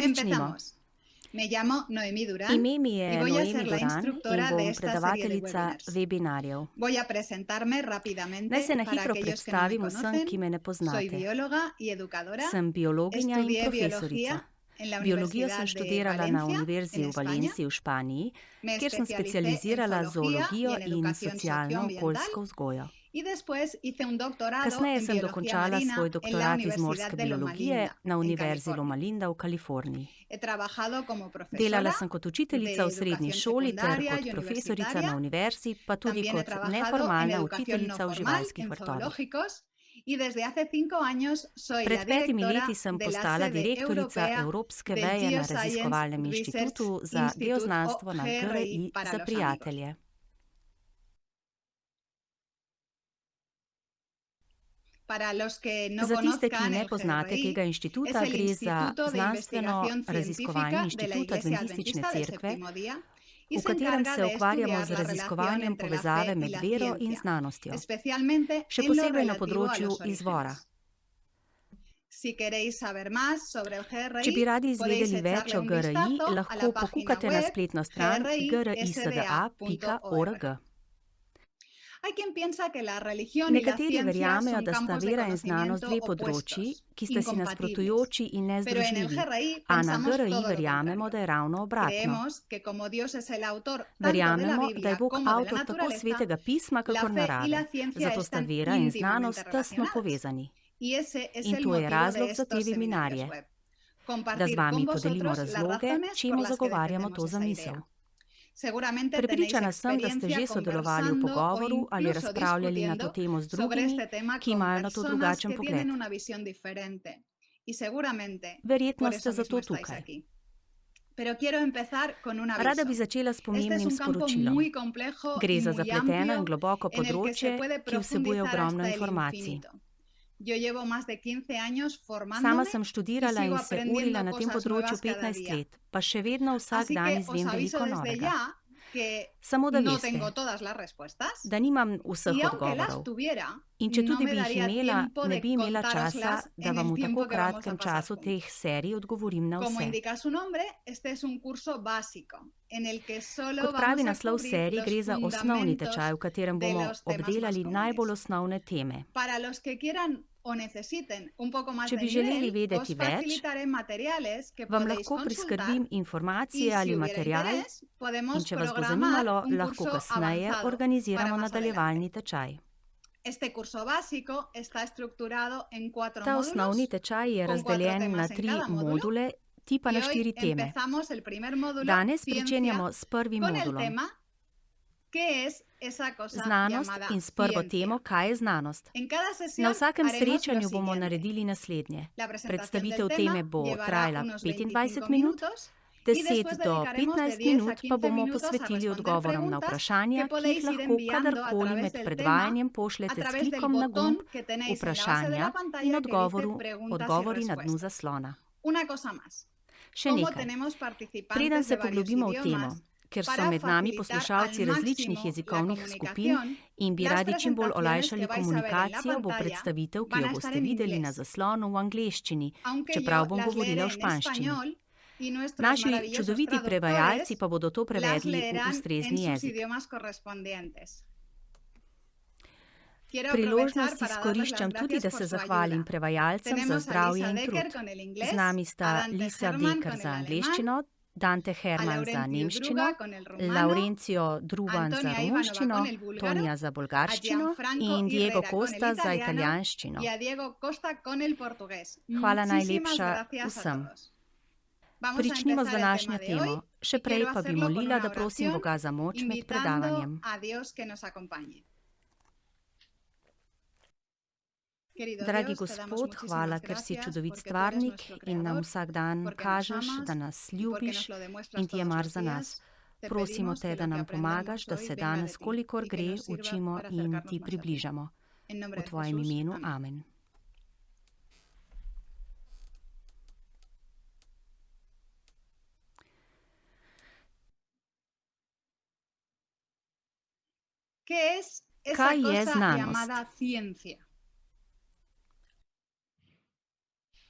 Pričnimo. Empezamos. Me llamo Noemí Durán Ime mi y je voy a Noemi ser la Duran in instructora de bom esta serie de predavateljica webinars. webinarjev. Voy a presentarme Naj se rápidamente na para hitro aquellos que no me predstavim vsem, ki conocen. me ne Soy poznate. bióloga y educadora. Sem biologinja in Estudié profesorica. biología en la Biologijo Universidad sem de študirala na Valencia, Univerzi en v España. Valenciji v Španiji, Me kjer sem especialicé en specializirala zoología y zoologijo en in educación socioambiental. socialno-okoljsko vzgojo. Y después hice un doctorado Kasneje en sem biología dokončala marina svoj en la doktorat iz Universidad morske de Loma biologije Linda, na en Univerzi Loma California. Linda v Kaliforniji. He trabajado como Delala profesora sem kot de učiteljica v srednji educación šoli ter secundaria kot y profesorica universitaria. na univerzi, pa tudi También he kot trabajado en neformalna educación no učiteljica v formal živalskih en vrtovih. zoológicos y desde hace 5 años soy Pred la 5 leti directora sem de la postala sede direktorica europea Evropske del veje na Geoscience raziskovalnem Research inštitutu za Institute geoznanstvo o na GRI GRI para za los amigos. prijatelje. Para los que no Za tiste, ki conozcan ne el poznate GRI, tega es inštituta, el gre za Instituto de Investigación znanstveno-raziskovalni Científica de la inštitut Iglesia Adventistične Adventista del cerkve, Séptimo Día y v se katerem encarga se de ukvarjamo estudiar z la relación raziskovanjem entre la povezave fe y med la vero in ciencia, znanostjo, especialmente še en lo posebej na relativo a področju los izvora. orígenes. Si queréis saber más sobre el Če bi GRI, radi podéis izvedeli več echarle o un GRI, vistazo a la lahko página pokukate na web spletno stran grisda.org. grisda.org. Hay quien piensa que la religión y la Nekateri ciencia verjamejo, son da sta campos de vera in znanost conocimiento dve področji, opuestos, ki sta si incompatibles. nasprotujoči in Pero en el nezdružljivi, GRI a na pensamos GRI todo lo verjamemo, contrario. da je ravno obratno. Creemos que como Dios es el autor tanto de la Verjamemo, da je Biblia Bog como de la avtor tako naturaleza, svetega pisma, la kakor fe y narave. la ciencia Zato sta están vera in íntimamente znanost tesno relacionadas. povezani. Y ese es In el to je motivo razlog de za te estos seminarios webinarje, web. da z Compartir vami con podelimo vosotros las razloge, razones por čemu las que zagovarjamo defendemos to esa zamisel. idea. Seguramente tenéis Prepričana sem, da ste že experiencia sodelovali v conversando o pogovoru ali incluso razpravljali na to discutiendo temo z sobre drugimi, este tema ki con imajo na to personas drugačen que pogled. tienen una visión diferente. Y seguramente Verjetno por ste eso mismo zato estáis tukaj. aquí. Pero quiero empezar con un Rada bi aviso. začela s Este es pomembnim un campo sporočilom. muy complejo Gre y za muy zapleteno in amplio globoko en el que se področje, puede ki vsebuje profundizar ogromno hasta el informacij. infinito. Yo llevo más de 15 años Sama formándome sem y študirala sigo in se urila aprendiendo na tem cosas področju nuevas cada 15 día. let, pa še vedno vsak Así dan que os izvem aviso veliko desde novega. ya que Samo da no veste, tengo todas las respuestas da nimam vseh y aunque las odgovorov. tuviera, In če no tudi me bi jih daría imela, tiempo ne de bi imela časa, contároslas da en vam el v tako tiempo que vamos a kratkem pasar času juntos. teh serij odgovorim na Como vse. indica su nombre, este es un curso básico en el que solo Kot pravi vamos a naslov cubrir serije, los gre za osnovni fundamentos tečaj, v katerem de bomo los temas más obdelali najbolj comunes. osnovne teme. Para los que quieran o necesiten un poco más Če de bi želeli nivel, vedeti os več, facilitaré materiales que vam podéis lahko consultar priskrbim y informacije si ali hubiera material, interés, podemos in če vas bo programar zanimalo, un lahko curso kasneje avanzado para organiziramo más nadaljevalni adelante. tečaj. Este curso básico está estructurado en 4 Ta osnovni módulos tečaj je con 4 razdeljen na temas en 3 cada módulo module, tipa y na hoy 4 teme. empezamos el primer módulo, Danes ciencia, pričenjamo s prvim con el modulom. tema ¿qué es esa cosa Znanost llamada in s prvo ciencia? temo, kaj je znanost. En cada Na sesión vsakem haremos lo srečanju bomo siguiente. naredili naslednje. La presentación Predstavitev del teme tema bo llevará trajala unos 25 25 minut, minutos y 10 después do dedicaremos de 15 10 a minut pa 15 bomo minutos a posvetili responder odgovorom na preguntas vprašanja, que ki jih podéis ir lahko enviando a kadarkoli través med del tema predvajanjem a pošljete s través del klikom na botón gumb que tenéis en la base de vprašanja la in pantalla que dice odgovori preguntas y na dnu respuestas. zaslona. Una cosa más. Še Como nekaj. tenemos Preden participantes se de varios poglobimo v temo, idiomas, ker so para med nami facilitar poslušalci al različnih máximo la jezikovnih skupin comunicación, in bi las radi čim bolj presentaciones olajšali que vais a ver en la komunikacijo, bo pantalla predstavitev, ki van jo a estar boste en videli na inglés, zaslonu, v angleščini, aunque čeprav yo bom las govorila leeré v en španščini. español y nuestros Naši maravillosos čudoviti prevajalci traductores pa bodo to las prevedli v leerán en ustrezni sus jezik. idiomas correspondientes. Quiero Priložnost aprovechar para darles las izkoriščam tudi, gracias da por se su zahvalim ayuda. prevajalcem za Tenemos a zdravje Lisa in Decker trud. con el Z inglés, nami a sta Dante Lisa Herman Decker con za el alemán, angleščino, Dante a Herman za Laurentiu nemščino, Druga con el rumano, Laurencio Druban za Antonia Ivanova romunščino, con el búlgaro, Tonija za a bolgarščino Gianfranco in Diego Herrera con el Costa za italiano italijanščino. y a Diego Costa con el portugués. Hvala Muchísimas najlepša gracias a vsem. todos. Vamos a Pričnimo z empezar el današnjo tema de hoy temo. Še y prej quiero pa bi hacerlo con molila, una da prosim oración Boga za moč med invitando predavanjem. a Dios que nos acompañe. Querido Dragi Dios, te damos Gospod, hvala, muchísimas ker si gracias čudovit porque tú eres stvarnik nuestro in nam creador, vsak dan porque nos kažeš, amas da nas y porque ljubiš nos lo demuestras in ti je todos mar los za nas. días. Te Prosimo pedimos te, que da lo que nam pomagaš, aprendamos da hoy se venga danes, de ti kolikor y que gre, nos sirva učimo para in acercarnos ti más a ti. približamo. En nombre V de tvojem Jesús. imenu, Amén. amen. ¿Qué es esa Kaj je cosa znanost? llamada ciencia?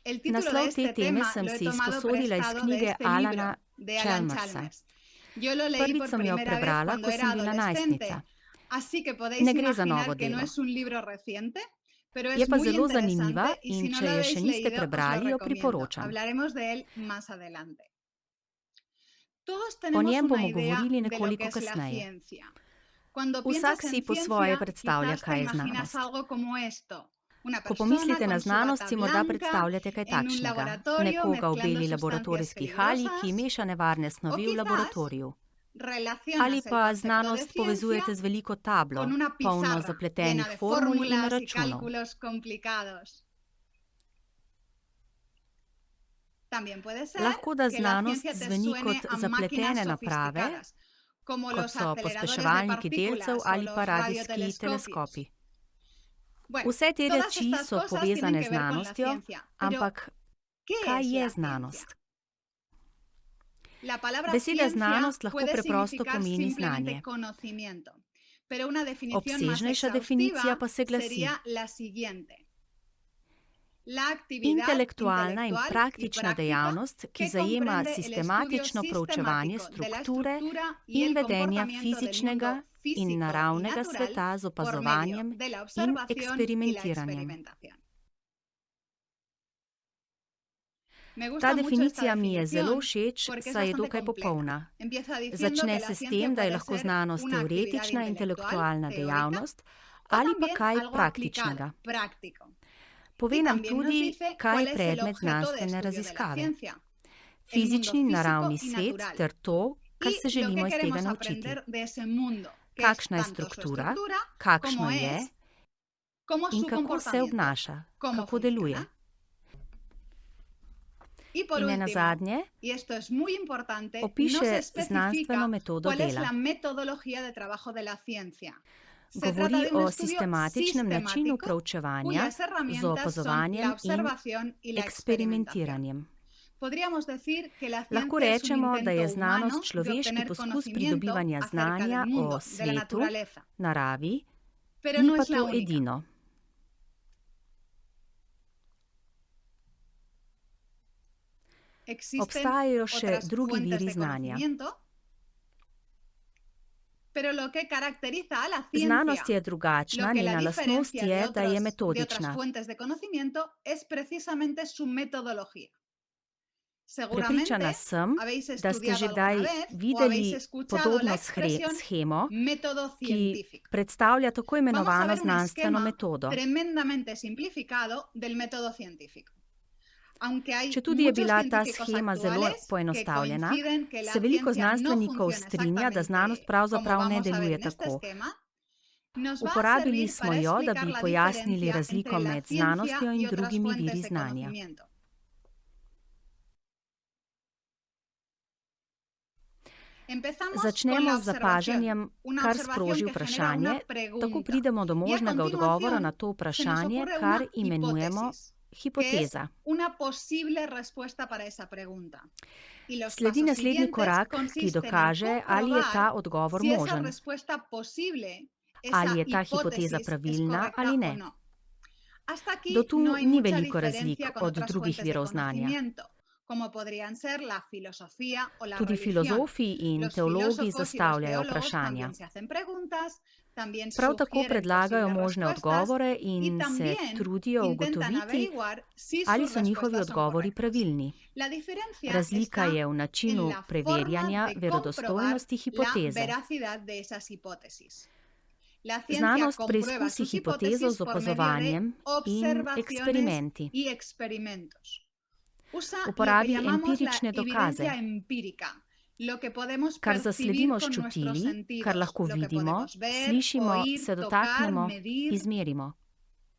El título de Naslov te este teme tema sem lo he si tomado izposodila iz prestado de knjige este Alana libro de Alan Chalmersa. Chalmers. Yo lo leí Prvič por sem jo primera vez prebrala, cuando ko era sem bila adolescente, najstnica. así que podéis Ne gre za novo imaginar que no delo. es un libro reciente, pero Je es pa muy zelo zanimiva interesante y si in no če lo je še habéis niste leído, os lo prebrali, jo recomiendo. priporočam. Hablaremos de él más adelante. Todos O tenemos njem una bomo idea govorili de lo que nekoliko es la kasneje. ciencia. Cuando Vsak piensas si en po svoje ciencia, predstavlja, quizás te kaj je imaginas znanost. algo como esto. Una Ko persona pomislite na con su znanost, bata si morda blanca predstavljate kaj en un takšnega. laboratorio Nekoga v mezclando beli sustancias laboratorijski halji, ki peligrosas, meša nevarne o snovi v quizás laboratoriju. Ali relacionas el pa concepto de znanost ciencia povezujete z veliko tablo, con una polno pizarra llena zapletenih de formul in fórmulas y računov. cálculos complicados. También puede ser Lahko da que la znanost ciencia te zveni suene kot a zapletene máquinas naprave, sofisticadas, como kot los so aceleradores de pospeševalniki delcev partículas o ali pa los radijski radiotelescopios. teleskopi. Bueno, Vse te todas reči estas so cosas tienen povezane que z ver con la znanostjo, ciencia, pero ampak ¿qué kaj es je la znanost? ciencia? La palabra Beseda ciencia znanost lahko puede preprosto significar pomeni simplemente znanje. conocimiento, pero una definición más Obsežnejša definicija exhaustiva pa se glasi: sería la siguiente. La actividad intelektualna in intelectual y praktična práctica dejavnost, ki que zajema comprende el estudio sistematično proučevanje sistemático de la strukture estructura y in el vedenja comportamiento del fizičnega mundo in físico y naravnega natural sveta z por medio opazovanjem de la in observación y la eksperimentiranjem. experimentación. Me Ta gusta mucho esta definicija mi je zelo definición všeč, porque es saj je bastante dokaj completa. popolna. Empieza diciendo Začne que la se s ciencia tem, da je puede lahko ser znanost una actividad teoretična, intelectual, intelektualna teórica, dejavnost o ali pa también kaj algo praktičnega. aplicado, práctico. Pove Y nam también nos tudi, dice kaj cuál je es el predmet objeto de znanstvene estudio de la raziskave. ciencia. El mundo Fizični in físico naravni y svet natural. ter to, kar Y se lo que želimo iz tega queremos naučiti. aprender de ese mundo, que Kakšna je es tanto su struktura, estructura, kakšno como je es, como in su kako se comportamiento, obnaša, cómo kako deluje. funciona. Y por In último, nenazadnje y esto es muy importante, no opiše se especifica znanstveno metodo cuál es dela. la metodología de trabajo de la ciencia. Se trata Govori de un o estudio sistematičnem načinu sistemático proučevanja cuyas z herramientas son opazovanjem la in observación y la experimentación. eksperimentiranjem. Podríamos decir que la Lahko ciencia es un rečemo, da je intento znanost humano de človeški obtener poskus conocimiento pridobivanja acerca znanja del mundo, o de la svetu, naturaleza. naravi, Pero ni no pa es la to única. edino. Existen Obstajajo še otras drugi fuentes viri de znanja. conocimiento, pero lo que caracteriza a la ciencia, Znanost je lo drugačna, que la njena lastnost diferencia je, da je de otras metodična. fuentes de conocimiento es precisamente su metodología. Prepričana Seguramente sem, habéis da ste že estudiado kdaj alguna vez o habéis videli escuchado podobno la expresión shemo, método ki científico. predstavlja tako Vamos a imenovano ver un znanstveno esquema metodo. tremendamente simplificado del método científico. Aunque hay Četudi je muchos bila ta científicos shema zelo actuales que poenostavljena, coinciden que la se veliko ciencia no znanstvenikov funciona strinja, da znanost exactamente pravzaprav como ne vamos a ver deluje en este tako. esquema, nos va a Uporabili servir smo para jo, da explicar bi la pojasnili diferencia razliko entre la med ciencia znanostjo y in otras drugimi fuentes viri de znanja. conocimiento. Empezamos con Začnemo la z zapažanjem, observación, una kar observación sproži que genera vprašanje, una pregunta. tako pridemo do Y a možnega odgovora na to continuación se nos vprašanje, ocurre kar una imenujemo hipótesis, que es hipoteza. una posible respuesta para esa pregunta. Y los Sledi pasos naslednji siguientes korak, ki consisten dokaže, en ali je ta comprobar odgovor si esa možen, respuesta posible, esa ali je ta hipoteza hipótesis es pravilna correcta ali o ne. no. Hasta aquí Do tu no hay ni mucha veliko diferencia razlik con od otras drugih fuentes de virov znanja. conocimiento, como podrían ser la filosofía o la Tudi religión. filozofi in Los teologi filósofos y los zastavljajo teólogos vprašanja. también se hacen preguntas, también Prav tako sugieren predlagajo posibles možne respuestas odgovore y in se también trudijo intentan ugotoviti, averiguar si ali sus so njihovi respuestas son odgovori correctas. pravilni. La diferencia Razlika está je v en načinu la preverjanja forma de verodostojnosti comprobar la hipoteze. veracidad de esas hipótesis. La ciencia Znanost comprueba preizkusi sus hipotezo hipótesis z por medio de opazovanjem in observaciones eksperimenti. y experimentos. Usa lo que Uporabi llamamos la empirične dokaze. evidencia empírica, lo que podemos Kar percibir zasledimo s con nuestros čutili, sentidos, kar lahko lo que vidimo, podemos ver, slišimo, oír, se tocar, dotaknemo, medir. izmerimo.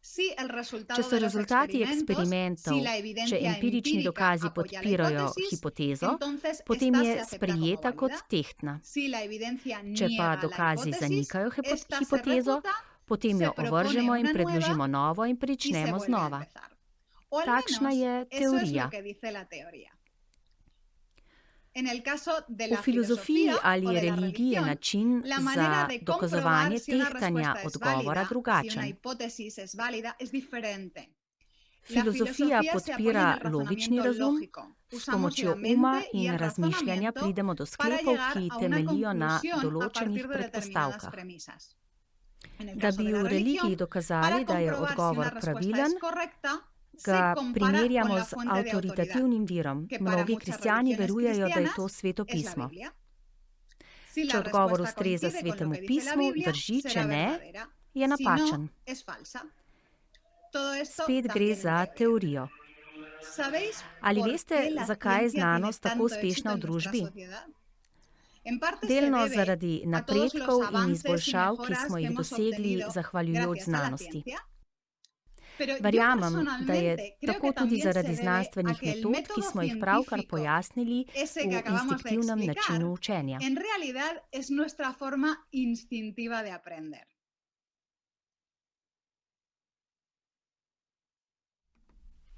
Si el Če resultado so de los rezultati experimentos, eksperimentov, si la če evidencia empirični empírica dokazi apoya la podpirajo hipótesis, hipotezo, entonces potem esta je se acepta como sprejeta kot válida. tehtna. Si la evidencia Če pa niega la dokazi hipótesis, zanikajo esta se hipotezo, refuta, potem se jo propone ovržemo in una predložimo nueva novo in y se pričnemo vuelve a znova. empezar. O al Takšna menos je eso es teorija. lo que dice la teoría. En el caso de V la filozofiji filosofía ali o de la religiji je religión, način la manera za de dokazovanje comprobar si una tehtanja respuesta es odgovora válida, si una drugačen. hipótesis es válida, es diferente. La Filozofija filosofía se apoya en podpira el logični razonamiento razum, lógico. s Usamos pomočjo la uma mente y in el razmišljanja razonamiento pridemo do para sklepov, llegar ki a una temeljijo na conclusión a določenih partir de determinadas predpostavkah. premisas. En el Da caso bi de la v religiji religión, dokazali, para da je comprobar si odgovor una respuesta pravilen, es correcta, se ga compara con primerjamo la z fuente de autoridad, avtoritativnim virom. que para Mnogi muchas kristjani religiones verujejo, da je to cristianas Sveto es la pismo. Biblia. Si Če la odgovor respuesta ustreza coincide con lo Svetemu que dice la pismu, Biblia, drži, če será ne, verdadera. je Si napačen. no, es falsa. Todo esto Spet gre también en za teoría. teorijo. ¿Sabéis Ali por veste, qué la zakaj je ciencia tiene znanost tako tanto uspešna éxito v en nuestra družbi? sociedad? En parte se Delno debe zaradi a todos los napredkov in avances y izboljšav, ki mejoras smo que jih hemos dosegli obtenido zahvaljujoč gracias a la znanosti. ciencia. Pero yo Verjamem, da je personalmente creo tako que tudi también zaradi se debe a znanstvenih que el metod, ki método smo jih pravkar científico, pojasnili, ese v que acabamos de instinktivnem explicar, načinu učenja. en realidad es nuestra forma instintiva de aprender.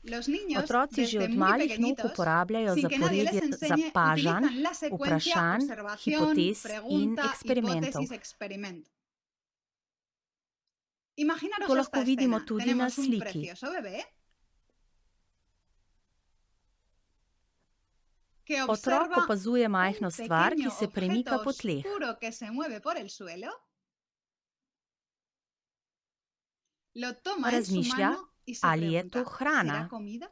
Los niños, Otroci že desde od muy malih nog pequeñitos, uporabljajo sin que nadie les zaporedje enseñe, zapažanj, utilizan la secuencia vprašanj, observación, hipotez in pregunta, eksperimentov. hipótesis, experimento. Imaginaros To esta lahko vidimo escena. tudi na Tenemos un sliki. precioso bebé que Otrok observa opazuje majhno un stvar, ki pequeño se premika objeto po tleh. oscuro que se mueve por el suelo, lo toma en su Razmišlja, mano y se ali je to pregunta, hrana, ¿será comida?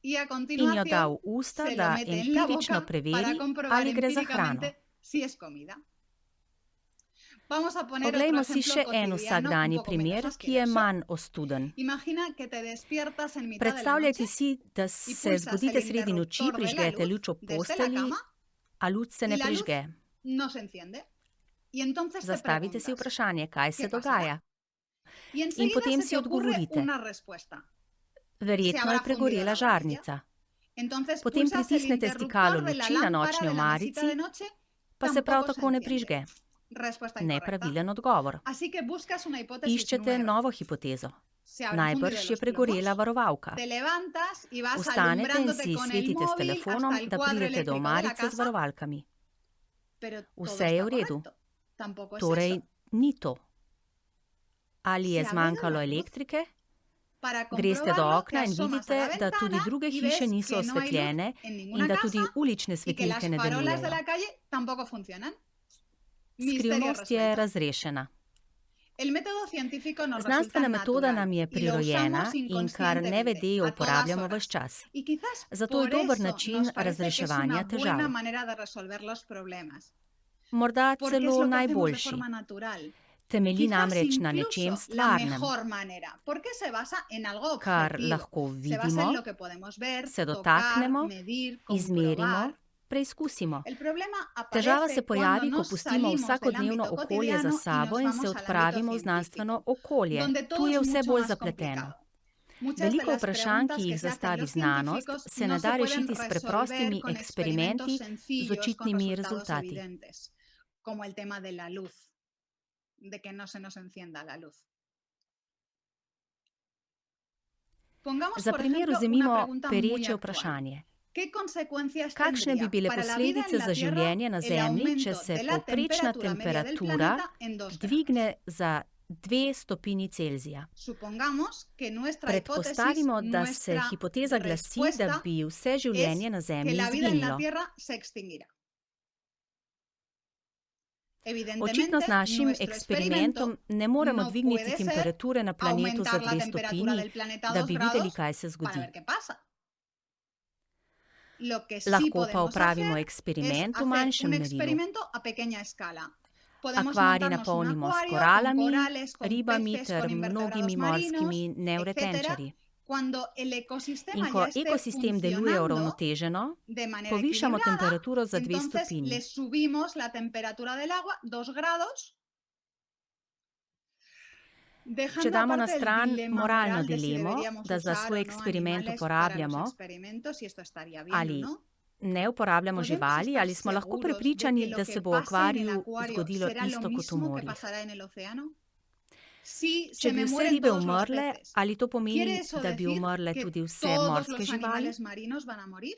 Y a in jo da continuación v usta, se lo da mete en la empirično boca para preveri, comprobar ali gre za hrano. empíricamente si es comida. Vamos a poner otro Poglejmo si ejemplo še en cotidiano un vsakdanji poco primer, menos ki je asqueroso. manj ostuden. Imagina que te despiertas en mitad de la Predstavljajte noche si, da y se pulsas zgodite el sredi noči, interruptor de la prižgete luz luč v desde la postelji, cama a luč se y ne la luz prižge. no se enciende. Y entonces te Zastavite si preguntas, vprašanje, kaj se ¿qué pasará? dogaja. Y In enseguida potem se si te ocurre odgovorite, una respuesta. Se verjetno habrá je fundido pregorela la varilla. žarnica. Entonces Potem pulsas el pritisnete stikalo interruptor de la luči na lámpara nočni de la mesita omarici, de noche, pa se prav tampoco se tako ne enciende. prižge. Respuesta incorrecta. Nepravilen odgovor. Así que buscas una hipótesis Iščete nueva. novo hipotezo. Se habrán fundido Najbrž je los pregorela plomos. varovalka. Te levantas y vas Vstanete in alumbrándote si con el svetite s móvil telefonom, hasta el da cuadro pridete do eléctrico de la omarice z casa, varovalkami. pero todo Vse je está v redu. correcto. Tampoco es Torej, eso. ni to. Ali Se je ha zmanjkalo vedo la luz. elektrike? Para Greste do comprobarlo, te okna in asomas a vidite, la da tudi ventana druge y hiše ves niso que no hay luz osvetljene en in ninguna da tudi casa ulične y que las svetilke ne farolas de delujejo. la calle tampoco funcionan. Misterio Skrivnost je resuelto. razrešena. El método científico nos Znanstvena resulta metoda natural nam je y lo prirojena usamos in kar inconscientemente nevede a todas uporabljamo horas. ves čas. Y quizás Zato je por dober eso način nos parece que es razreševanja una težav. buena manera de resolver los problemas. Morda Porque es celo lo que hacemos de najboljši. forma natural. Temelji Quizás namreč na incluso nečem la stvarnem, mejor manera, porque se basa en algo kar objetivo. lahko Se basa en vidimo, lo que podemos ver, se tocar, dotaknemo, medir, izmerimo, comprobar. preizkusimo. El problema Težava aparece se pojavi, cuando ko nos pustimo salimos del vsakodnevno ámbito okolje za cotidiano y sabo nos in se vamos al ámbito odpravimo v znanstveno científico, okolje. donde Tu todo je es vse mucho bolj más zapleteno. complicado. Muchas de Veliko las vprašanj, preguntas ki que jih se hacen zastavi los znanost, científicos se no ne se da pueden rešiti s resolver preprostimi con eksperimenti experimentos z sencillos con očitnimi resultados rezultati. evidentes, como el tema de la luz, de que no se nos encienda la luz. Pongamos, Za por primer ejemplo, una vzemimo pregunta muy pereče actual. vprašanje. ¿Qué consecuencias Kakšne bi tendría bile para la vida posledice en la za Tierra življenje na el Zemlji, če aumento se de la povprečna temperatura media del temperatura planeta en 2 grados? dvigne za 2 stopinji Celzija? Supongamos que nuestra hipótesis, Predpostavimo, da se nuestra hipoteza glasi, da respuesta bi vse es življenje na que Zemlji la vida en la izginilo. Tierra se extinguirá. Očitno Evidentemente, z našim nuestro experimento eksperimentom ne moremo no dvigniti puede ser temperature na planetu za aumentar la 2 temperatura stopinji, del planeta a da 2 bi videli, grados kaj se para zgodi. ver qué pasa. Lo que sí Lahko pa podemos opravimo hacer es eksperiment v hacer manjšem un merilu. experimento a pequeña escala. Podemos Akvarij montarnos un napolnimo s acuario con koralami, corales, con ribami peces, ter con mnogimi invertebrados morskimi marinos, etcétera. nevretenčarji. Cuando el In ecosistema ko ya esté ekosistem deluje funcionando uravnoteženo, de manera povišamo equilibrada, temperaturo za 2 entonces stopinji. le subimos la temperatura del agua 2 grados, Če dejando damo na aparte el stran dilema moralno moral de si dilemo, deberíamos da za usar svoj o no eksperiment animales para los uporabljamo experimentos, si esto estaría bien ali o no. ne uporabljamo Podemos živali, estar ali smo lahko seguros de prepričani, que lo da que se bo v pase en el akvariju acuario zgodilo será lo isto kot v mismo que morjih. pasará en el océano. Si Če se bi me vse mueren ribe todos los umrle, peces, ali to pomeni, ¿quiere eso da bi decir umrle que tudi vse todos morske los živali? animales marinos van a morir?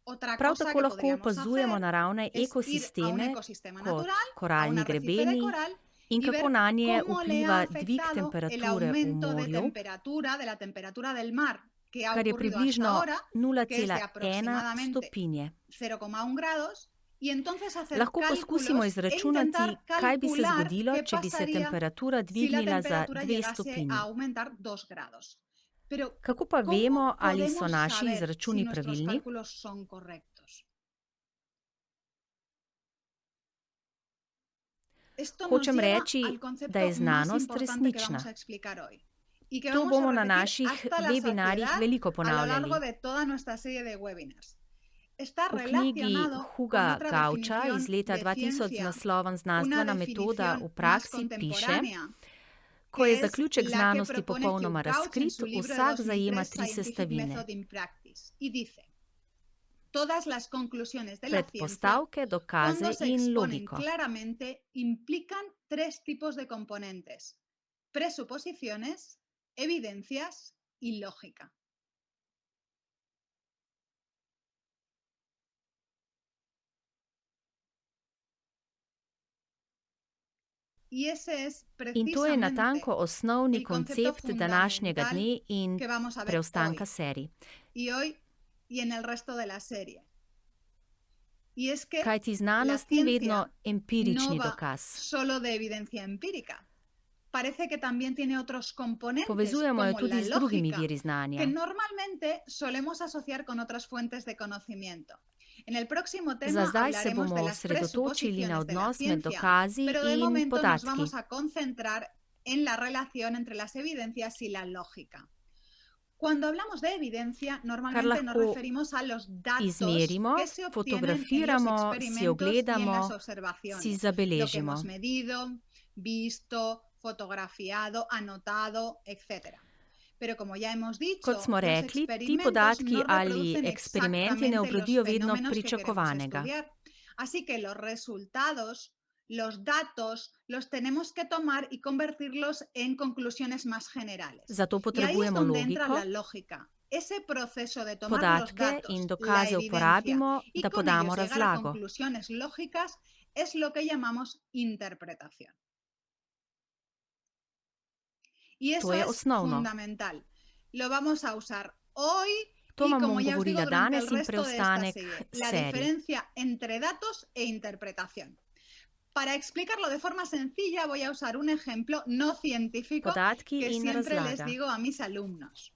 Otra Prav cosa tako que lahko podríamos opazujemo hacer naravne es ir a un ekosisteme ecosistema kot natural, a un koralni arrecife de grebeni coral In y kako ver nanje cómo le ha vpliva dvig afectado el temperature v aumento morju, de la temperatura del mar que ha kar je ocurrido hasta približno ahora, que es de 0,1 aproximadamente stopinje. 0,1 grados, y entonces hacer Lahko poskusimo cálculos e izračunati, intentar kaj bi se calcular zgodilo, qué če bi se pasaría temperatura si la dvignila za temperatura 2 llegase stopinji. a aumentar 2 grados. Pero, Kako pa ¿cómo vemo, ali so podemos naši saber si izračuni nuestros pravilni? cálculos son correctos? Esto nos Hočem lleva reči, al da concepto je más znanost importante que vamos resnična. a explicar hoy y que To vamos a bomo na repetir naših hasta la webinarjih saciedad veliko a lo largo ponavljali. de toda nuestra serie de webinars. Está V knjigi relacionado con Huga otra Gauča iz definición leta de 2000 z ciencia, naslovom una Znanstvena metoda v definición más praksi piše, contemporánea, ko je que es zaključek la que znanosti propone popolnoma Hugh Gauch en razkrit, su libro de vsak zajema 2003, 3 Scientific sestavine. Method in Practice, y dice: todas las conclusiones de la ciencia, Predpostavke, dokaze cuando se in exponen logiko. claramente, implican tres tipos de componentes: presuposiciones, evidencias y lógica. Y ese es In to je precisamente natanko osnovni el concepto koncept današnjega fundamental dne in que vamos a ver preostanka hoy. serij. Y hoy y en el resto de la serie. Y es que Kajti la znanost ni vedno ciencia empirični no va dokaz. solo de evidencia empírica. Parece que también tiene otros componentes, Povezujemo jo como tudi la z drugimi lógica, viri que znanja. normalmente solemos asociar con otras fuentes de conocimiento. En el próximo Za tema zdaj se hablaremos de bomo las osredotočili na presuposiciones de la odnos med ciencia, dokazi pero de in momento nos podatki. vamos a concentrar en la relación entre las evidencias y la lógica. Cuando hablamos de evidencia, normalmente nos referimos a los datos izmerimo, que se obtienen en los fotografiramo, si experimentos y en ogledamo, las si observaciones. Lo que zabeležimo. hemos medido, visto, fotografiado, anotado, etc. Pero como ya hemos dicho, Kot smo los rekli, ti experimentos podatki no ali reproducen eksperimenti ne exactamente los obrodijo vedno fenómenos que queremos pričakovanega. estudiar. Así que los resultados, los datos, los tenemos que tomar y convertirlos en conclusiones más generales. Zato Y ahí es potrebujemo donde entra logiko, la lógica. Ese proceso de tomar los podatke datos, in la dokaze evidencia uporabimo, y da con podamo ellos llegar a razlago. conclusiones lógicas es lo que llamamos interpretación. Y eso To je es osnovno. fundamental. Lo vamos a usar hoy To y, vam como bom ya os digo, govorila durante el danes in resto de esta preostanek serie. La serij. diferencia entre datos e interpretación. Para explicarlo de forma sencilla voy a usar un ejemplo no científico Podatki que in siempre les razlaga. digo a mis alumnos.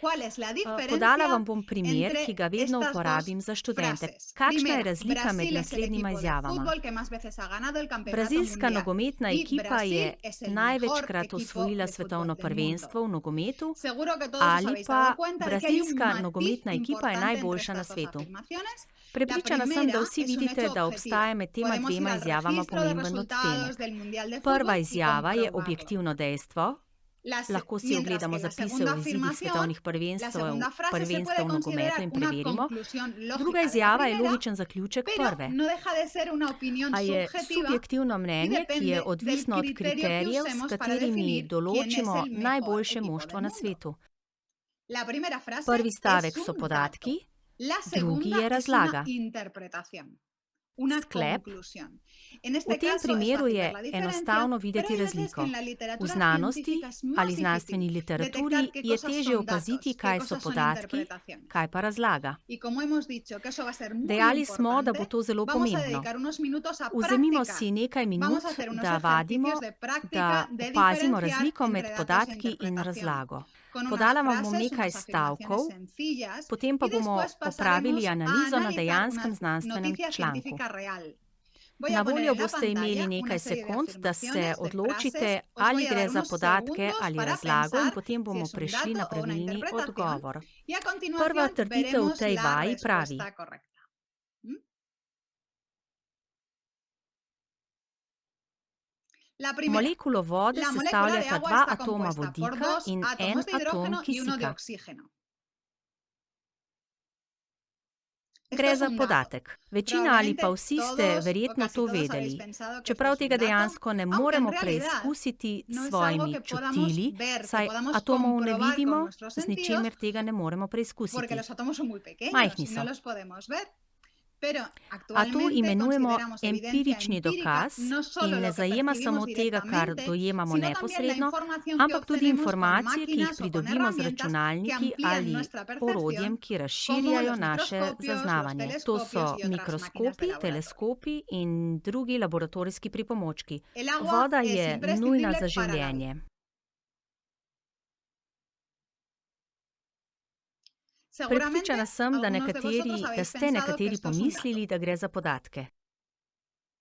¿Cuál es la Podala diferencia vam bom primer, ki ga entre vedno estas uporabim dos za študente. frases? Kakšna je Primera, razlika med Brasil es el naslednjima equipo de izjavama? fútbol que más veces ha ganado el campeonato Brazilska mundial. nogometna Y ekipa Brasil je es el mejor največkrat equipo osvojila de svetovno fútbol del prvenstvo mundo. v nogometu, Seguro que todos os ali habéis dado pa cuenta de que hay un brazilska matiz nogometna ekipa je importante entre najboljša na estas dos svetu. afirmaciones. La Prepričana sem, da primera vsi es un vidite, hecho da objetivo. obstaja med tema Podemos ir dvema al izjavama registro de pomemben resultados odtenek. del Mundial de Prva Fútbol y izjava je comprobarlo. objektivno dejstvo, lahko si Mientras ogledamo que la zapise segunda v izidih afirmación, svetovnih la prvenstev segunda frase se puede v nogometu considerar in una preverimo. conclusión Druga lógica de la izjava je primera, logičen zaključek pero prve. no deja de ser una opinión A je subjetiva subjektivno y mnenje, ki je depende del odvisno od criterio que kriterijev, s usemos para katerimi definir quién es določimo el mejor najboljše equipo moštvo del na mundo. svetu. La primera frase Prvi stavek es so un podatki, dato. La drugi segunda je es razlaga. una interpretación, una Sklep. conclusión. En V este tem caso es primeru fácil je ver la diferencia, enostavno pero videti hay veces que razliko. en la V literatura znanosti científica es ali más znanstveni difícil literaturi detectar qué je cosas težje son datos, opaziti, qué kaj so cosas son podatki, interpretaciones. kaj pa razlaga. Y como hemos dicho que eso va a ser muy Dejali smo, da bo importante, to zelo vamos a pomembno. dedicar unos minutos a Vzemimo practicar. si nekaj minut, Vamos a hacer unos da vadimo, ejercicios de da práctica de opazimo diferenciar razliko med entre datos e podatki in interpretación. razlago. Con unas Podala vam bom frases, nekaj unas afirmaciones stavkov, sencillas potem pa y bomo después opravili pasaremos a analizo na analizar dejanskem una znanstvenem noticia članku. científica real. Voy Na a poner voljo en la boste imeli pantalla nekaj una serie de sekund, da se afirmaciones, de odločite, frases. Os ali voy a gre dar za unos podatke segundos ali para razlago in pensar potem si bomo es un prišli na dato o una pravilni interpretación. odgovor. Y a Prva continuación trditev v veremos tej la vaji pravi: respuesta correcta. ¿Mm? La primera, molekulo vode la molécula de sestavljata agua dva está atoma compuesta por vodika dos in en átomos de atom hidrógeno y uno de kisika. oxígeno. Gre Esto es za un dato. podatek. Večina ali pa Probablemente vsi ste todos o verjetno casi to todos habéis vedeli. pensado que esto Čeprav es un tega dato, dejansko ne aunque en moremo realidad preizkusiti s no es algo svojimi que podamos čutili, ver, que saj podamos atomov ne comprobar con vidimo, nuestros z ničemer sentidos, tega ne moremo porque preizkusiti. los átomos son muy pequeños Majhni y no so. los podemos ver. Pero A to actualmente imenujemo consideramos evidencia empirični empírica dokaz no solo in ne lo que zajema percibimos samo tega, kar directamente, dojemamo sino también la neposredno, información que ampak tudi obtenemos con informacije, ki jih máquinas o con pridobimo z herramientas que računalniki amplían ali nuestra orodjem, percepción, ki como razširjajo los naše microscopios, los zaznavanje. To telescopios so y otras máquinas de mikroskopi, laboratorio. teleskopi in drugi laboratorijski pripomočki. El agua Voda es je nujna imprescindible za para la vida. življenje. Seguramente Prepričana sem, da algunos de vosotros habéis ste pensado que nekateri esto es un dato, pomislili, da gre za podatke.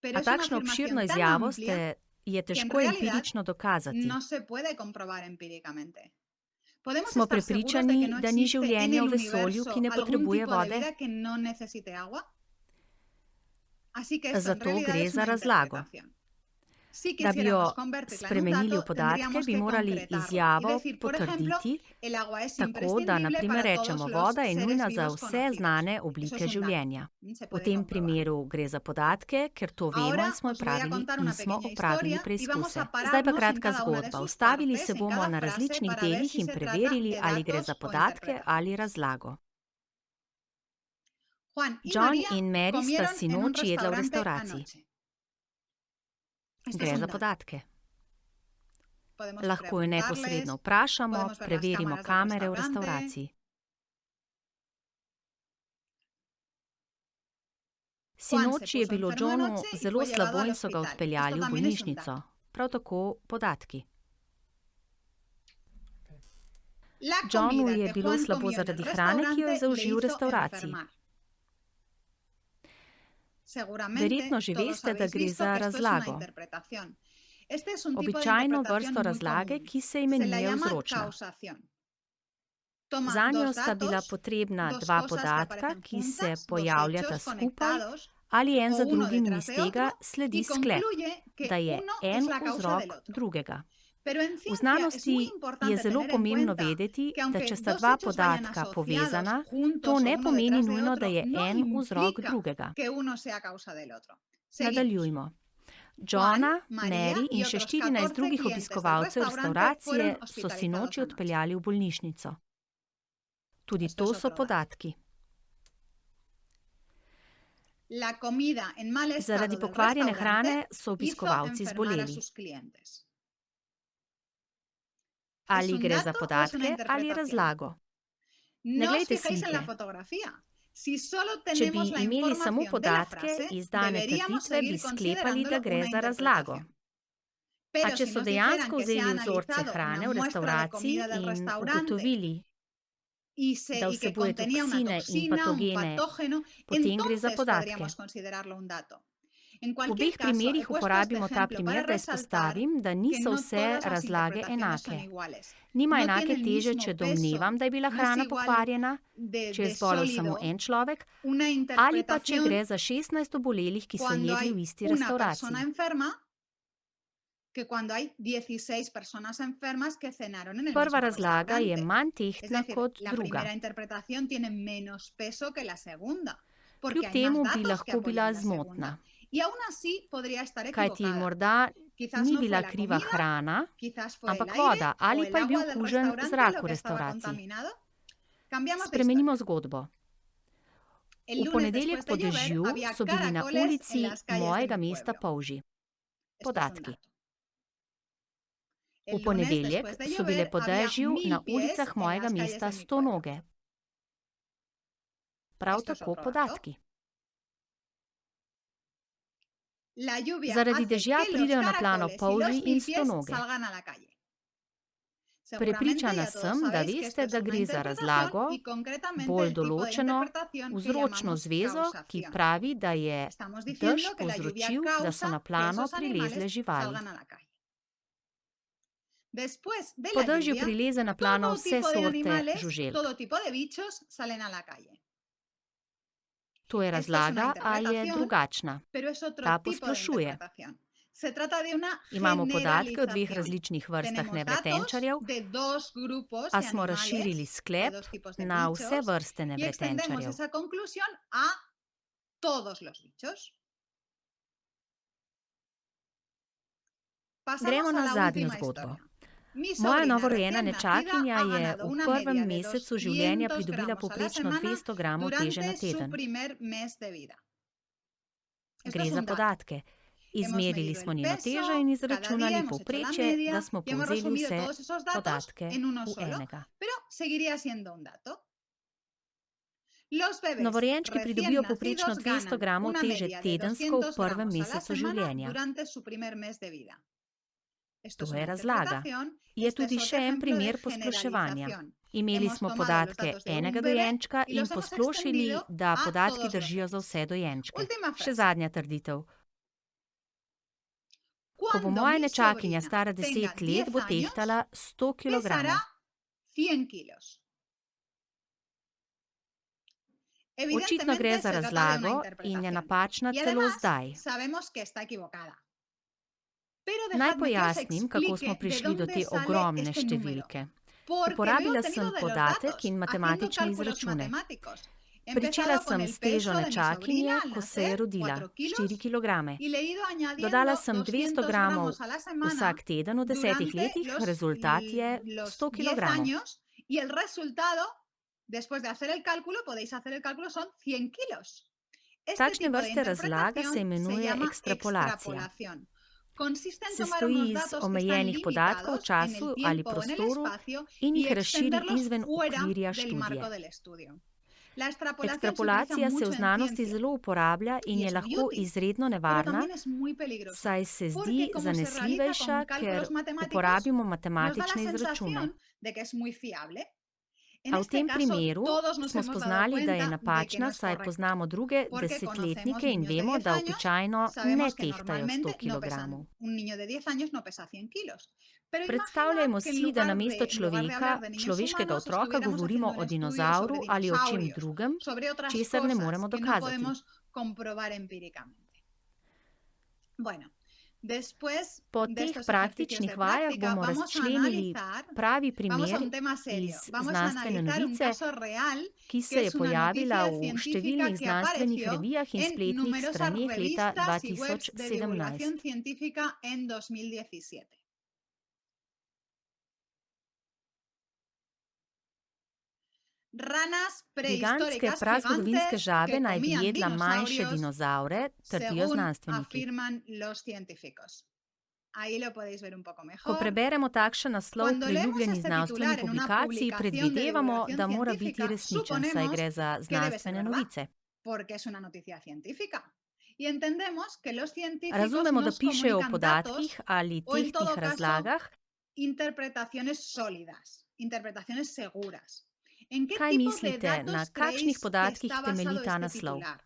pero A es una takšno obširno afirmación tan izjavo amplia je que en težko realidad empirično dokazati. no se puede comprobar empíricamente. Podemos Smo estar seguros de que prepričani, no da ni existe en življenja el v vesolju, universo ki ne algún potrebuje tipo de vode. vida que no necesite agua. Así que esto en Zato realidad gre es za una razlago. interpretación. Si Da bi jo quisiéramos convertirla en un spremenili v dato, podatke, tendríamos bi que morali concretarlo y izjavo decir, por ejemplo, potrditi, el agua es tako da na imprescindible primer para todos rečemo, los voda je seres nujna za vivos vse conocidos. znane Eso oblike es un dato. življenja. Se V puede tem comprobar. primeru gre za podatke, ker to vemo Ahora in smo os voy a contar una pequeña opravili historia y vamos preizkuse. a Zdaj pa pararnos en kratka cada una de zgodba. sus Ustavili partes, se en bomo cada na frase, različnih para ver delih si in se trata preverili, de ali gre datos za o podatke interpretación. ali razlago. Juan y John María in Mary sta comieron en un sinoči jedla v restaurante restavraciji. anoche. Esto Gre es un za dato. podatke. Podemos Lahko jo neposredno preguntarles, vprašamo, podemos ver las preverimo cámaras del kamere v restaurante. restavraciji. Juan se Sinoči je puso bilo enfermo Johnu anoche y zelo fue llevado slabo al in so ga hospital. odpeljali Esto v también es un bolnišnico. dato. Prav tako podatki. La Johnu comida je que bilo Juan slabo comió en el zaradi hrane, ki jo je restaurante le zaužil v hizo restavraciji. enfermar. Seguramente Verjetno že todos veste, da habéis gre visto za que esto es una razlago. interpretación. Este es un tipo de Običajno interpretación vrsto muy razlage, común. ki se Se la imenuje llama vzročna. causación. Toma Zanjo dos sta bila datos, potrebna dos dva cosas que podatka, aparecen ki se juntas, dos pojavljata hechos skupaj, conectados ali en o za uno drugim in detrás iz de tega otro sledi y sklep, concluye que da je uno en es la causa del vzrok otro. drugega. Pero en V ciencia es muy znanosti je importante zelo tener en pomembno cuenta vedeti, que da aunque če sta dos dva hechos vayan podatka asociados povezana, to juntos o ne uno pomeni detrás de nujno, da otro, je no en vzrok implica drugega. que uno sea causa del otro. Seguimos. Nadaljujmo. Juan, Johna, María Mary y in še otros 14 14 drugih clientes del obiskovalcev restaurante restauracije fueron so hospitalizados sinoči anoche. odpeljali v bolnišnico. Tudi Esto to es so otro dato. podatki. La comida en mal estado Zaradi del pokvarjene restaurante hrane so hizo obiskovalci enfermar a zboleli. sus clientes. ¿Es Ali un gre za dato o es una podatke ali interpretación? razlago. Ne No os glejte fijéis en la slike. fotografía. Si solo Če bi tenemos la imeli samo información de la podatke, frase, izdane deberíamos trditve, bi seguir sklepali, da considerándolo gre una za razlago. interpretación. A Pero če si so nos dijeran dejansko que se ha vzeli vzorce analizado hrane una v muestra de restavraciji comida del in restaurante ugotovili, da y que vsebuje contenía una toksine in toxina, un patogene, patógeno, potem gre za entonces podatke. podríamos considerarlo un dato. En V cualquier obeh caso, he primerih puesto este uporabimo ta ejemplo primer, para da resaltar izpostavim, da que niso no vse todas las razlage interpretaciones son enake. iguales. Nima No enake tiene el teže, mismo če peso, domnevam, da je bila no es hrana igual pokvarjena, če je de zbolel samo sólido en človek, una ali pa če gre interpretación za 16 obolelih, ki so cuando jedli v hay isti una persona restavraciji. enferma que cuando hay 16 personas enfermas que cenaron en el Prva mismo razlaga je restaurante. manj Es tehtna decir, kot la druga. primera interpretación tiene menos peso que la segunda, porque Kljub hay más temu bi datos que lahko bila apoyan la segunda. zmotna, Y aún así podría estar kajti equivocada. morda Quizás ni no fue bila la kriva comida, hrana, quizás fue el ampak aire voda, o ali el pa je bil agua del kužen restaurante zrak lo v que estaba restavraciji. contaminado. Cambiamos de Spremenimo historia. zgodbo. El V lunes ponedeljek después po de llover dežju había so bili na caracoles en ulici las calles de mojega mi mesta pueblo. polži. Esto es un Podatki. dato. V El lunes ponedeljek después de so bile llover po había dežju 1000 na pies ulicah en mojega las calles mesta de mi 100 pueblo. noge. Prav Esto es tako otro dato. podatki. La lluvia Zaradi hace dežja que los pridejo na plano caracoles y polži los in 1000 pies stonoge. salgan a la calle. Seguramente Prepričana ya todos sem, da sabéis que veste, esto es da una gre za interpretación razlago, y concretamente bolj el tipo de določeno, interpretación que vzročno llamamos zvezo, ki causación. pravi, da je Estamos dež diciendo que la lluvia povzročil, da so causa na que plano esos prilezle animales živali. salgan a la calle. Después de Po la dežju lluvia, prileze na plano todo vse tipo de sorte animales, žuželk. todo tipo de bichos salen a la calle. To je Esto es una razlaga ali je interpretación, drugačna. pero es otro Ta tipo de posplošuje. interpretación. Se trata de una Imamo podatke o dveh generalización. različnih vrstah Tenemos datos nevretenčarjev, de dos grupos a de smo razširili animales, de sklep dos tipos de na vse bichos, vrste y extendemos nevretenčarjev. esa conclusión a todos los bichos. Gremo Pasamos a na la zadnjo última zgodbo. historia. Mi Moja sobrina novorojena recién nečakinja nacida ha je ganado v una prvem media de mesecu življenja 200 pridobila gramos a la povprečno semana 200 gramov teže na durante su teden. primer mes de vida. Esto Gre es za un dato. podatke. Izmerili medido smo el njeno peso, težo in cada izračunali día hemos hecho la povprečje, media da smo y hemos povzeli resumido vse todos esos datos podatke en uno v solo, enega. pero seguiría siendo un dato. Los bebés Novorojenčki recién pridobijo povprečno nacidos 200 ganan gramov una teže media de tedensko v 200 prvem gramos a la mesecu semana življenja. durante su primer mes de vida. Esto es To je una razlaga. interpretación. Je Este es tudi otro še en ejemplo de primer posploševanja. generalización. Imeli Hemos smo tomado los podatke datos de un enega bebé dojenčka y in los hemos posplošili, extendido da a podatki todos los držijo za bebés. vse dojenčke. Última Še frase. zadnja trditev. Ko bo Cuando moja mi nečakinja sobrina stara tenga 10 let, 10 bo años, tehtala 100 pesará kg. 100 kilos. Očitno gre Evidentemente za se trata de una razlago in je interpretación. napačna Y celo además zdaj. sabemos que está equivocada. Pero Naj dejadme que os pojasnim, kako smo explique de prišli do dónde te sale ogromne este número. številke. Porque lo he Uporabila obtenido sem de los podatek datos, in haciendo matematične cálculos izračune. matemáticos. He Pričela empezado con sem el s težo peso de mi nečakinje, sobrina al ko se je nacer, rodila, 4 kilos, 4 kg. y le he ido añadiendo Dodala sem 200 200 gramov gramos a la semana vsak teden v 10 durante letih, rezultat je los 100 10 kg. años y el resultado, después de hacer el cálculo, podéis hacer el cálculo, son 100 kilos. Este Takšne tipo de vrste razlaga se interpretación se imenuje llama ekstrapolacija. extrapolación. Consiste en Se tomar stoji unos iz datos que están omejenih podatkov v limitados en času el ali tiempo o en el prostoru espacio in y jih razširi extenderlos izven fuera okvirja del študije. marco del estudio. La extrapolación se utiliza Ekstrapolacija se mucho v en znanosti ciencia zelo uporablja in y je es muy lahko útil, izredno pero nevarna, también es muy peligrosa. saj se zdi Porque como se realiza zanesljivejša, con ker cálculos matemáticos, uporabimo nos da la matematične izračune. sensación de que es muy fiable. En A v este tem caso, primeru todos nos smo hemos dado spoznali, da je cuenta de que no napačna, es saj correcto. poznamo druge Porque conocemos desetletnike in niños de vemo, 10 da años, običajno ne sabemos que tehtajo 100 normalmente no kg. pesan, un niño de 10 años no pesa 100 kilos. Pero Predstavljajmo imaginad que si, da namesto človeka, de niños človeškega humanos, otroka estuviéramos govorimo haciendo o un estudio dinozavru sobre ali o čem dinosaurios, drugem, sobre otras česar ne cosas moremo que no dokazati. podemos comprobar empíricamente. Bueno, después Po de teh estos ejercicios praktičnih de vajah práctica, bomo vamos a razčlenili analizar, pravi vamos a primer un tema serio, iz vamos a znanstvene analizar un novice, caso real ki que se je es una pojavila noticia v científica številnih que znanstvenih apareció revijah in en spletnih numerosas straneh leta revistas y webs de divulgación 2017. científica en 2017. Ranas Gigantske prehistóricas prazgodovinske gigantes žabe que naj bi comían jedla manjše dinosaurios, dinozavre, trdijo según znanstveniki. afirman los científicos. Ahí lo podéis ver un poco Ko mejor. preberemo takšen naslov v Cuando leemos priljubljeni este znanstveni titular en una publikaciji, publicación de predvidevamo, divulgación da mora biti científica, resničen, saj suponemos gre za que debe ser znanstvene verdad, novice. porque es una noticia científica. Y entendemos que los científicos Razumemo, da nos pišejo o comunican podatkih datos ali o en todo tehtnih caso razlagah, interpretaciones sólidas, interpretaciones seguras. ¿En qué kaj tipo de mislite, datos na creéis kakšnih que podatkih está temelji basado ta este naslov? titular?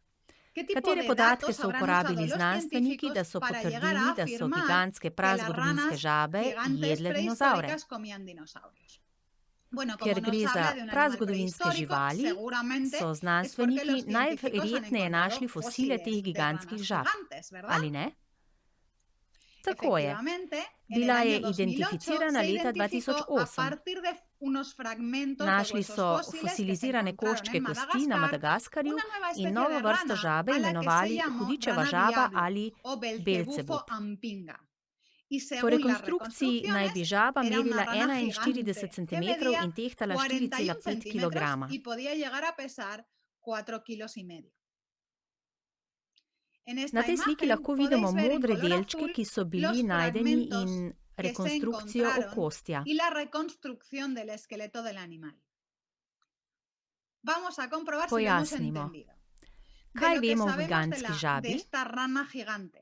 ¿Qué tipo Katere de podatke datos so habrán uporabili usado los znanstveniki, da científicos so para llegar a potrdili, da so afirmar gigantske que las prazgodovinske ranas žabe gigantes jedle dinozavre? prehistóricas comían dinosaurios? Bueno, como Ker nos gre habla za de un animal prazgodovinske prehistórico, živali, seguramente so es porque znanstveniki los científicos han najverjetneje našli encontrado fosile teh fósiles de gigantskih ranas žab. gigantes, ¿verdad? Ali ne? Tako je. Efectivamente, en el Bila je año 2008 identificirana se leta identificó a 2008. partir de unos fragmentos de Našli huesos so fósiles que se fosilizirane encontraron koščke en kosti na Madagascar, Madagaskarju una nueva in especie novo de vrsto rana žabe a la que se imenovali llamó hudičeva rana žaba diablo ali o Belcebufo Belcebub. ampinga. Y Po según las rekonstrukciji naj bi reconstrucciones, žaba era una merila rana 41 gigante que cm medía in tehtala 41 4,5 centímetros kg. y podía llegar a pesar 4,5 kilos. En Na esta tej sliki imagen lahko vidimo podéis ver en modre color delčke, azul ki so bili los najdeni fragmentos in que se rekonstrukcijo encontraron okostja. y la reconstrucción del esqueleto del animal. Vamos a comprobar si lo hemos Pojasnimo. entendido. De Kaj lo que vemo o sabemos gigantski de žabi, esta rana gigante.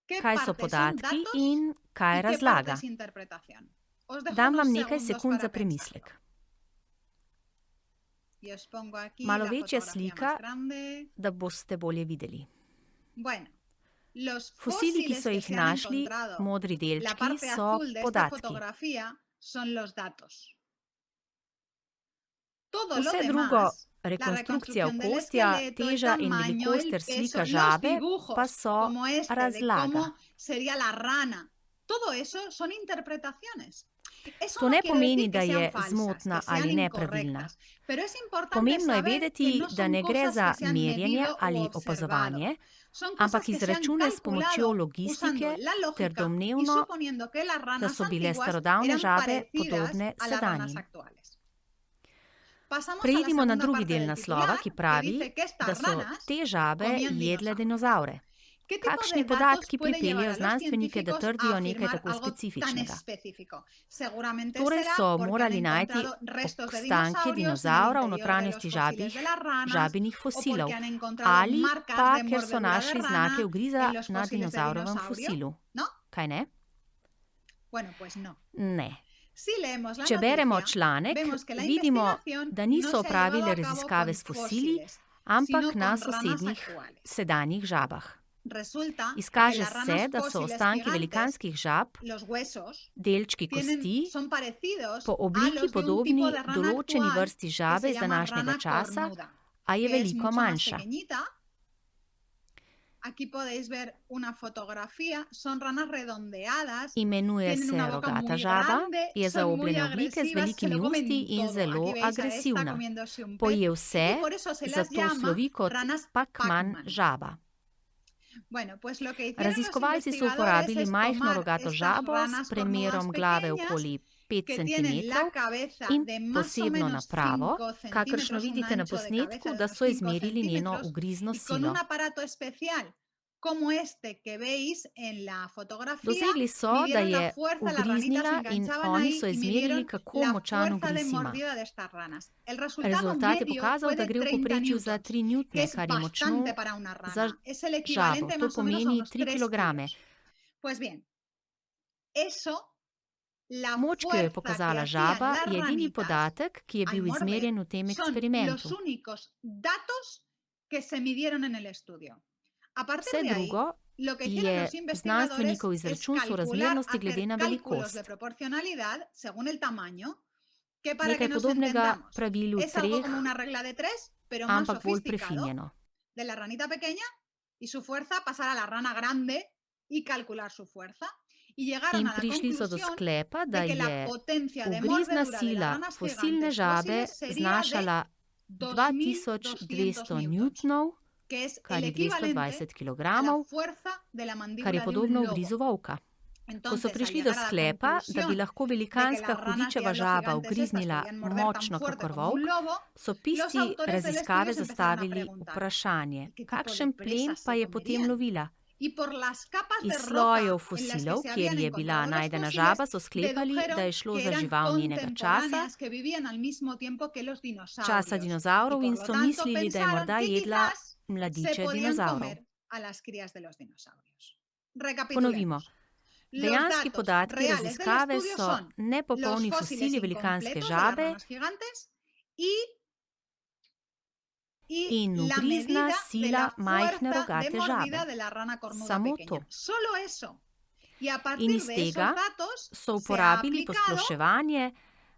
¿Qué kaj so partes son podatki datos in kaj y je qué razlaga? parte es interpretación? Os dejo Dam unos vam nekaj segundos sekund para za premislek. pensarlo. Y os pongo aquí Malo la večja fotografía slika, más grande. da boste bolje videli. Bueno, los Fosili, ki fósiles so que jih se han našli, encontrado, modri la delčki, parte so azul de esta podatki. fotografía son los datos. Todo lo Vse drugo, demás, la rekonstrukcija reconstrucción del okostja, esqueleto, el teža in tamaño, velikost el ter slika peso, los žabe pa dibujos, so como este, de razlaga. cómo sería la rana. Todo eso son interpretaciones. Eso To no ne quiere pomeni, decir que da sean je falsas, zmotna que sean ali nepravilna. incorrectas, pero es importante Pomembno je saber vedeti, que no da son ne gre cosas za que se han merjenje medido u ali observado. opazovanje, Son ampak cosas que se han izračune s pomočjo calculado logistike usando la ter lógica y domnevno, suponiendo que las da ranas so bile antiguas starodavne eran žabe parecidas podobne a las ranas sedanjim. actuales. Preidimo na drugi del naslova, ki pravi, da so te žabe jedle dinozaure. Kakšni podatki pripeljejo znanstvenike, da trdijo nekaj tako specifičnega? Torej so morali najti ostanke dinozaura v notranjosti žabinih fosilov ali pa, ker so našli znake ugriza na dinozaurovem fosilu. Kaj ne? Ne. Če beremo članek, vidimo, da niso opravili raziskave s fosili, ampak na sosednjih sedanjih žabah. Izkaže se, da so ostanki velikanskih žab, delčki kosti, po obliki podobni določeni vrsti žabe iz današnjega časa, a je veliko manjša. Imenuje se rogata žaba, je zaobljene oblike z velikimi usti in zelo agresivna. Poje vse, zato slovi kot Pac-Man žaba. Raziskovalci so uporabili majhno rogato žabo s premerom glave okoli 5 cm in posebno napravo, kakršno vidite na posnetku, da so izmerili njeno ugrizno silo. Dosegli so, da je ugriznila in oni so izmerili, kako močan ugriz ima. Rezultat je pokazal, da gre v povprečju za 3 newtone, kar je močno za žabo. To pomeni 3 kilograme. Moč, ki jo je pokazala žaba, je edini podatek, ki je bil izmerjen v tem eksperimentu. Vse drugo je znanstvenikov izračun sorazmernosti glede na velikost. Nekaj podobnega pravilu 3, ampak bolj prefinjeno. In prišli so do sklepa, da je ugrizna sila fosilne žabe znašala 2200 newtonov, kar je 220 kilogramov, kar je podobno ugrizu volka. Ko so prišli do sklepa, da bi lahko velikanska hudičeva žaba ugriznila močno kakor volk, so pisci raziskave zastavili vprašanje, kakšen plen pa je potem lovila. Iz slojev fosilov, kjer je bila najdena žaba, so sklepali, da je šlo za žival njenega časa dinozaurov, in so mislili, da je morda jedla mladiče dinozaurov. Ponovimo. Dejanski podatki raziskave so nepopolni fosili velikanske žabe in ugrizna sila majhne rogate žabe. Samo to. In iz tega so uporabili posploševanje,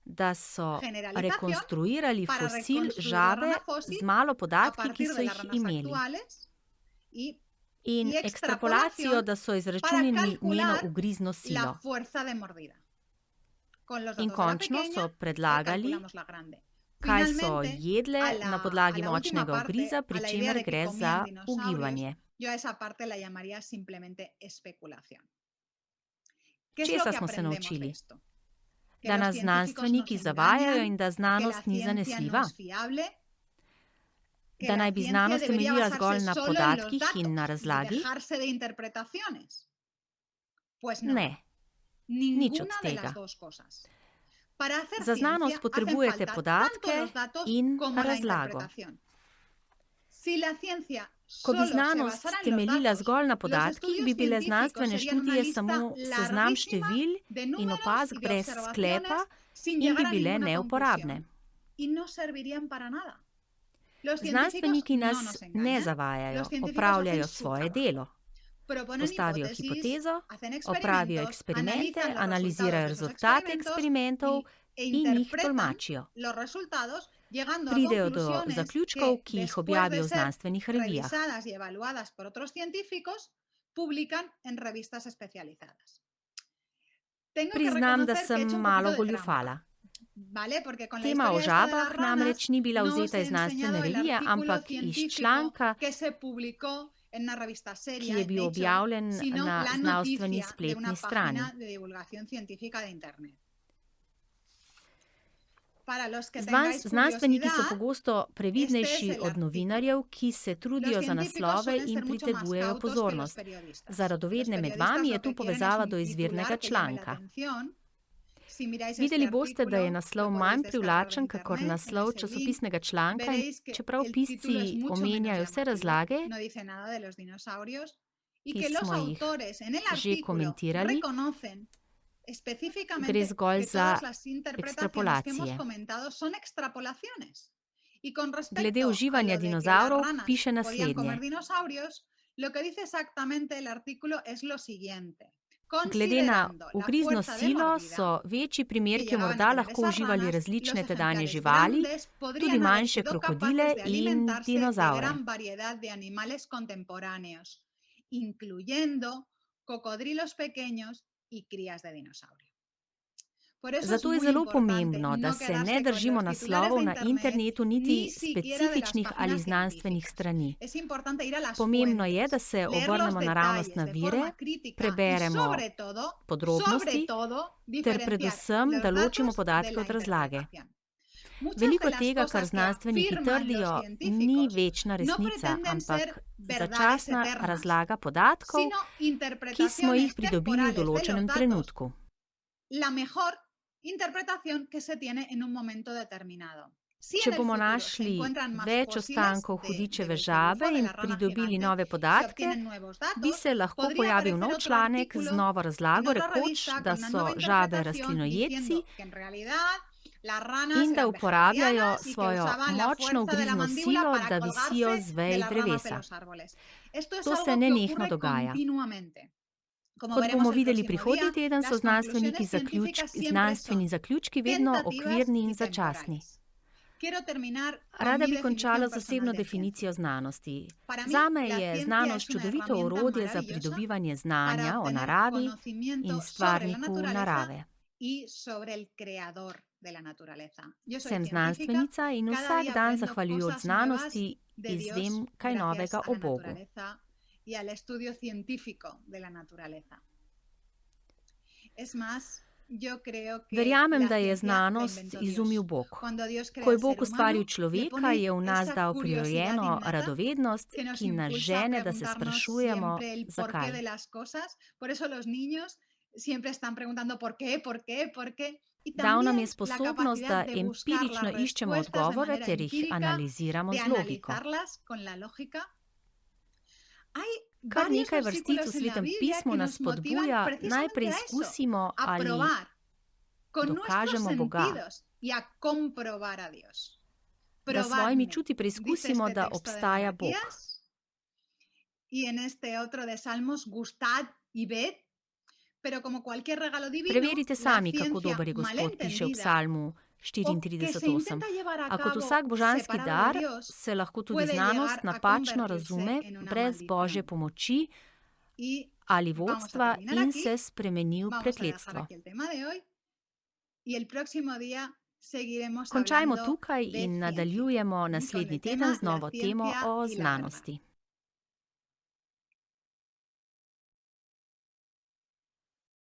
da so rekonstruirali fosil žabe z malo podatki, ki so jih imeli. In ekstrapolacijo, da so izračunali njeno ugrizno silo. In končno so predlagali, kaj so jedle na podlagi močnega ugriza, pri čemer gre za ugibanje. Česa smo se naučili? Da nas znanstveniki zavajajo in da znanost ni zanesljiva? Da naj bi znanost temeljila zgolj na podatkih in na razlagi? Ne, nič od tega. Za znanost potrebujete podatke in razlago. Ko bi znanost temeljila zgolj na podatkih, bi bile znanstvene študije samo seznam števil in opazk brez sklepa in bi bile neuporabne. Znanstveniki nas ne zavajajo, opravljajo svoje delo. Postavijo hipotezo, opravijo eksperimente, analizirajo rezultate eksperimentov in jih tolmačijo. Pridejo do zaključkov, ki jih objavijo v znanstvenih revijah. Priznam, da sem malo goljufala. Tema o žabah namreč ni bila vzeta iz znanstvene revije, ampak iz članka, ki je bil objavljen na znanstveni spletni strani. Znanstveniki so pogosto previdnejši od novinarjev, ki se trudijo za naslove in pritegujejo pozornost. Za radovedne med vami je tu povezava do izvirnega članka. Videli boste, da je naslov manj privlačen kakor naslov časopisnega članka, in čeprav pisci omenjajo vse razlage, ki smo jih že komentirali, gre zgolj za ekstrapolacije. Glede uživanja dinozavrov piše naslednje. Glede na ugrizno silo so večji primerki morda lahko uživali različne tedanje živali, tudi manjše krokodile in dinozavre. Zato je zelo pomembno, da se ne držimo naslovov na internetu niti specifičnih ali znanstvenih strani. Pomembno je, da se obrnemo naravnost na vire, preberemo podrobnosti ter predvsem, da ločimo podatke od razlage. Veliko tega, kar znanstveniki trdijo, ni večna resnica, ampak začasna razlaga podatkov, ki smo jih pridobili v določenem trenutku. Če bomo našli več ostankov hudičeve žabe in pridobili nove podatke, bi se lahko pojavil nov članek z novo razlago, rekoč, da so žabe rastlinojedci in da uporabljajo svojo močno ugrizno silo, da visijo z vej drevesa. To se nenehno dogaja. Kot bomo videli prihodnji teden, so znanstveni zaključki vedno okvirni in začasni. Rada bi končala z osebno definicijo znanosti. Zame je znanost čudovito orodje za pridobivanje znanja o naravi in stvarniku narave. Sem znanstvenica in vsak dan, zahvaljujoč znanosti, izvem kaj novega o Bogu. Verjamem, da je znanost izumil Bog. Ko je Bog ustvaril človeka, je v nas dal prirojeno radovednost, ki nas žene, da se sprašujemo, zakaj. Dal nam je sposobnost, da empirično iščemo odgovore ter jih analiziramo z logiko. Kar nekaj vrstic v Svetem pismu nas spodbuja, naj preizkusimo ali dokažemo Boga. Da s svojimi čuti preizkusimo, da obstaja Bog. Preverite sami, kako dober je Gospod, piše v Psalmu 34:8. A kot vsak božanski dar se lahko tudi znanost napačno razume brez Božje pomoči ali vodstva in se spremeni v prekletstvo. Končajmo tukaj in nadaljujemo naslednji teden z novo temo o znanosti.